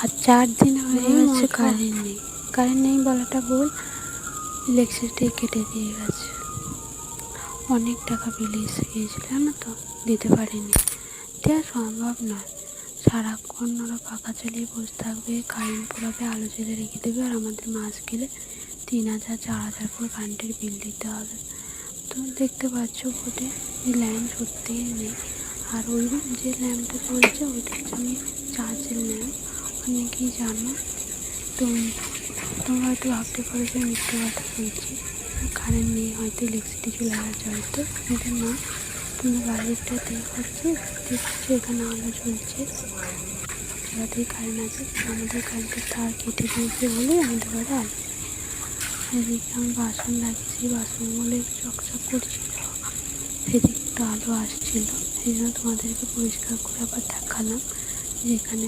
আর 4 দিন হয়ে গেছে কারেন্ট নেই বলাটা ভুল, ইলেকট্রিসিটি কেটে দিয়ে গেছে। অনেক টাকা বিল এসে গিয়েছিল না, তো দিতে পারিনি, দেওয়া সম্ভব নয়। সারাক্ষণ ওরা পাখা চালিয়ে বসে থাকবে, কারেন্ট পোড়াবে, আলো জ্বেলে রেখে দেবে, আর আমাদের মাস গেলে 3000 4000 করে কারেন্টের বিল দিতে হবে। তো দেখতে পাচ্ছ বোর্ডে যে লাইন সত্যিই নেই। আর ওই যে ল্যাম্পটা চলছে ওইটা হচ্ছে আমি চার্জের ল্যাম্প, অনেকেই জানো। তো তোমরা হয়তো ভাবতে পারো যে মিথ্যে কথা বলছি, কারেন্ট নেই হয়তো ইলেকট্রিসিটি চলে গেছে হয়তো, কিন্তু না, তোমরা বাইরেটা দেখাচ্ছে দেখছো এখানে আলো জ্বলছে, জায়গাতেই কারেন্ট আছে। আমাদের কারেন্টের তার কেটে দিয়েছে বলে আমাদের ঘরে আলো। এদিকে আমি বাসন লাগিয়েছি, বাসনগুলো চকচক করছিল, সেদিকে একটু আলো আসছিল, সেই জন্য তোমাদেরকে পরিষ্কার করে আবার দেখালাম যে এখানে